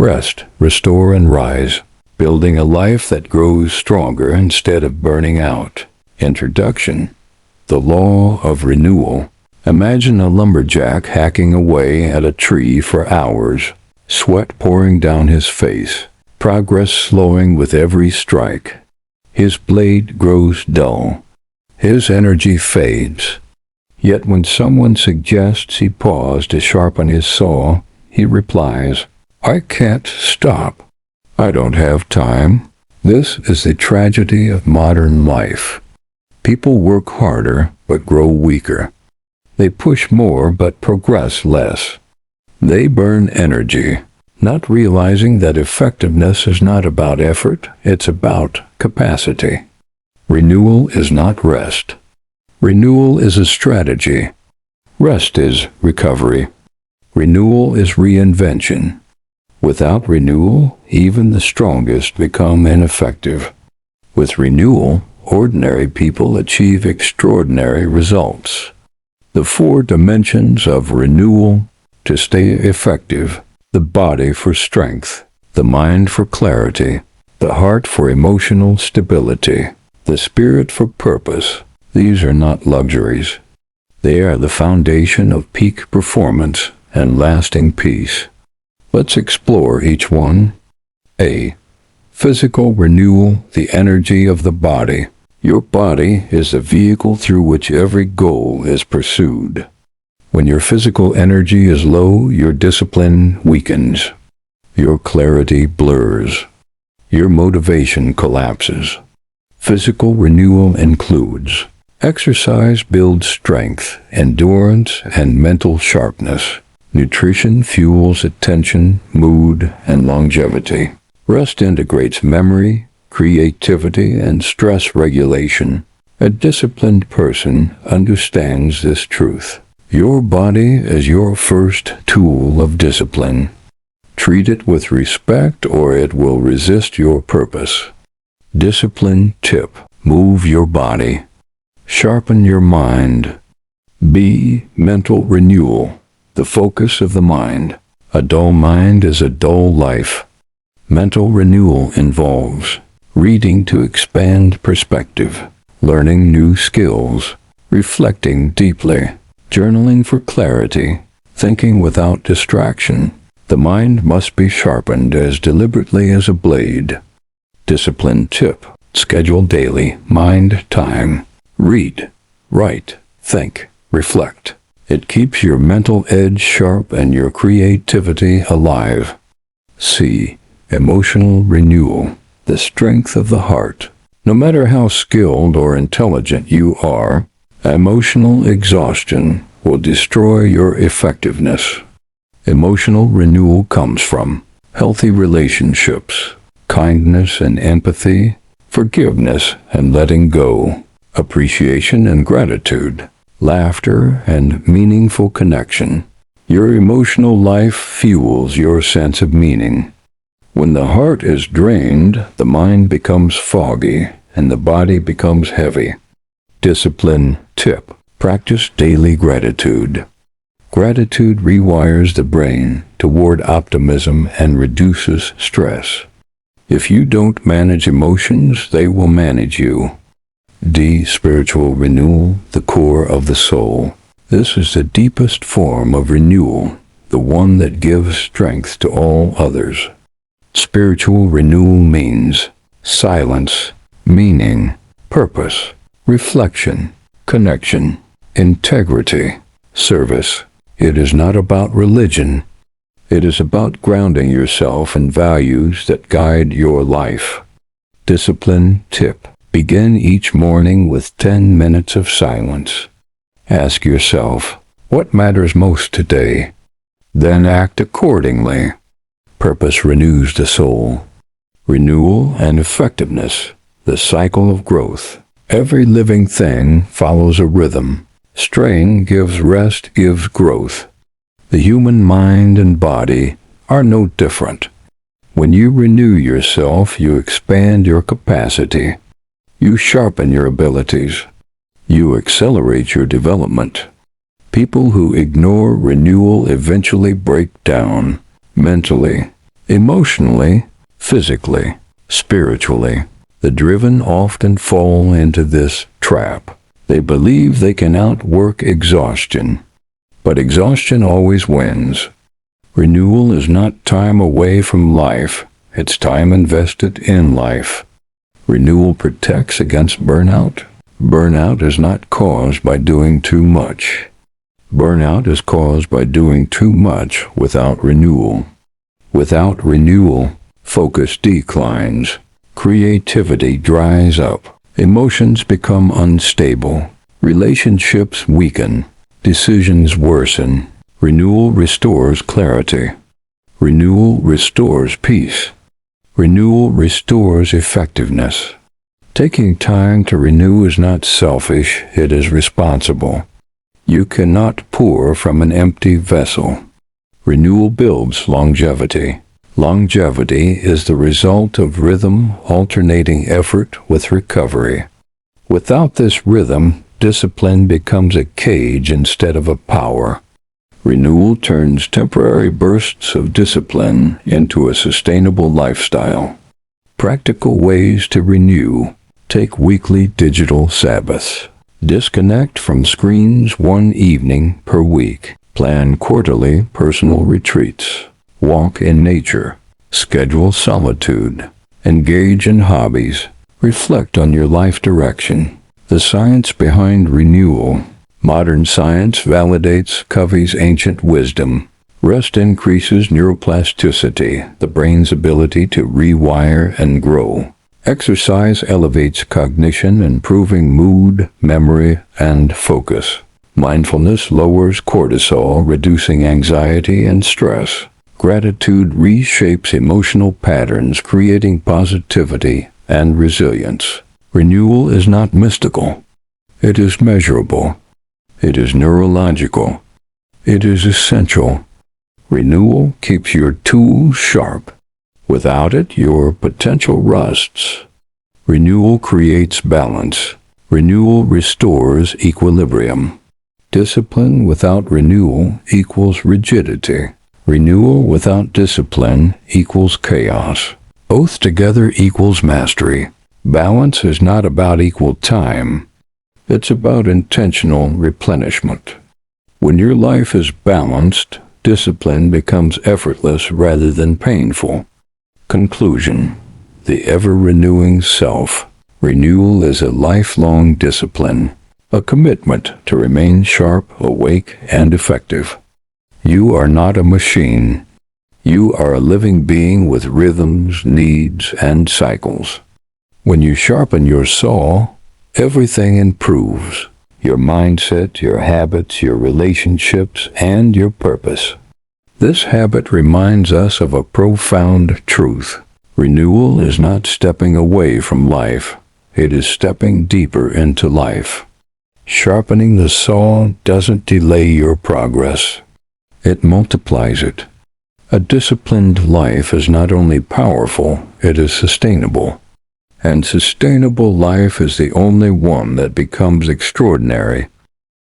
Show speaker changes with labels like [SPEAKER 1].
[SPEAKER 1] Rest, restore, and rise, building a life that grows stronger instead of burning out. Introduction. The law of renewal. Imagine a lumberjack hacking away at a tree for hours, sweat pouring down his face, progress slowing with every strike. His blade grows dull. His energy fades. Yet when someone suggests he pause to sharpen his saw, he replies, "I can't stop. I don't have time." This is the tragedy of modern life. People work harder but grow weaker. They push more but progress less. They burn energy, not realizing that effectiveness is not about effort, it's about capacity. Renewal is not rest. Renewal is a strategy. Rest is recovery. Renewal is reinvention. Without renewal, even the strongest become ineffective. With renewal, ordinary people achieve extraordinary results. The 4 dimensions of renewal: to stay effective, the body for strength, the mind for clarity, the heart for emotional stability, the spirit for purpose. These are not luxuries. They are the foundation of peak performance and lasting peace. Let's explore each one. A. Physical renewal, the energy of the body. Your body is the vehicle through which every goal is pursued. When your physical energy is low, your discipline weakens. Your clarity blurs. Your motivation collapses. Physical renewal includes: exercise builds strength, endurance, and mental sharpness. Nutrition fuels attention, mood, and longevity. Rest integrates memory, creativity, and stress regulation. A disciplined person understands this truth. Your body is your first tool of discipline. Treat it with respect or it will resist your purpose. Discipline tip: move your body. Sharpen your mind. B. Mental renewal, the focus of the mind. A dull mind is a dull life. Mental renewal involves reading to expand perspective, learning new skills, reflecting deeply, journaling for clarity, thinking without distraction. The mind must be sharpened as deliberately as a blade. Discipline tip: schedule daily mind time. Read, write, think, reflect. It keeps your mental edge sharp and your creativity alive. C. Emotional renewal, the strength of the heart. No matter how skilled or intelligent you are, emotional exhaustion will destroy your effectiveness. Emotional renewal comes from healthy relationships, kindness and empathy, forgiveness and letting go, appreciation and gratitude, laughter and meaningful connection. Your emotional life fuels your sense of meaning. When the heart is drained, the mind becomes foggy and the body becomes heavy. Discipline tip: practice daily gratitude. Gratitude rewires the brain toward optimism and reduces stress. If you don't manage emotions, they will manage you. D. Spiritual renewal, the core of the soul. This is the deepest form of renewal, the one that gives strength to all others. Spiritual renewal means silence, meaning, purpose, reflection, connection, integrity, service. It is not about religion. It is about grounding yourself in values that guide your life. Discipline tip: begin each morning with 10 minutes of silence. Ask yourself, what matters most today? Then act accordingly. Purpose renews the soul. Renewal and effectiveness, the cycle of growth. Every living thing follows a rhythm. Strain gives rest, gives growth. The human mind and body are no different. When you renew yourself, you expand your capacity. You sharpen your abilities. You accelerate your development. People who ignore renewal eventually break down, mentally, Emotionally, physically, spiritually, the driven often fall into this trap. They believe they can outwork exhaustion, but exhaustion always wins. Renewal is not time away from life, it's time invested in life. Renewal protects against burnout. Burnout is not caused by doing too much. Burnout is caused by doing too much without renewal. Without renewal, focus declines. Creativity dries up. Emotions become unstable. Relationships weaken. Decisions worsen. Renewal restores clarity. Renewal restores peace. Renewal restores effectiveness. Taking time to renew is not selfish, it is responsible. You cannot pour from an empty vessel. Renewal builds longevity. Longevity is the result of rhythm, alternating effort with recovery. Without this rhythm, discipline becomes a cage instead of a power. Renewal turns temporary bursts of discipline into a sustainable lifestyle. Practical ways to renew. Take weekly digital Sabbaths. Disconnect from screens one evening per week. Plan quarterly personal retreats. Walk in nature. Schedule solitude. Engage in hobbies. Reflect on your life direction. The science behind renewal. Modern science validates Covey's ancient wisdom. Rest increases neuroplasticity, the brain's ability to rewire and grow. Exercise elevates cognition, improving mood, memory, and focus. Mindfulness lowers cortisol, reducing anxiety and stress. Gratitude reshapes emotional patterns, creating positivity and resilience. Renewal is not mystical. It is measurable. It is neurological. It is essential. Renewal keeps your tools sharp. Without it, your potential rusts. Renewal creates balance. Renewal restores equilibrium. Discipline without renewal equals rigidity. Renewal without discipline equals chaos. Both together equals mastery. Balance is not about equal time. It's about intentional replenishment. When your life is balanced, discipline becomes effortless rather than painful. Conclusion. The ever-renewing self. Renewal is a lifelong discipline, a commitment to remain sharp, awake, and effective. You are not a machine. You are a living being with rhythms, needs, and cycles. When you sharpen your saw, everything improves. Your mindset, your habits, your relationships, and your purpose. This habit reminds us of a profound truth. Renewal is not stepping away from life. It is stepping deeper into life. Sharpening the saw doesn't delay your progress. It multiplies it. A disciplined life is not only powerful, it is sustainable. And sustainable life is the only one that becomes extraordinary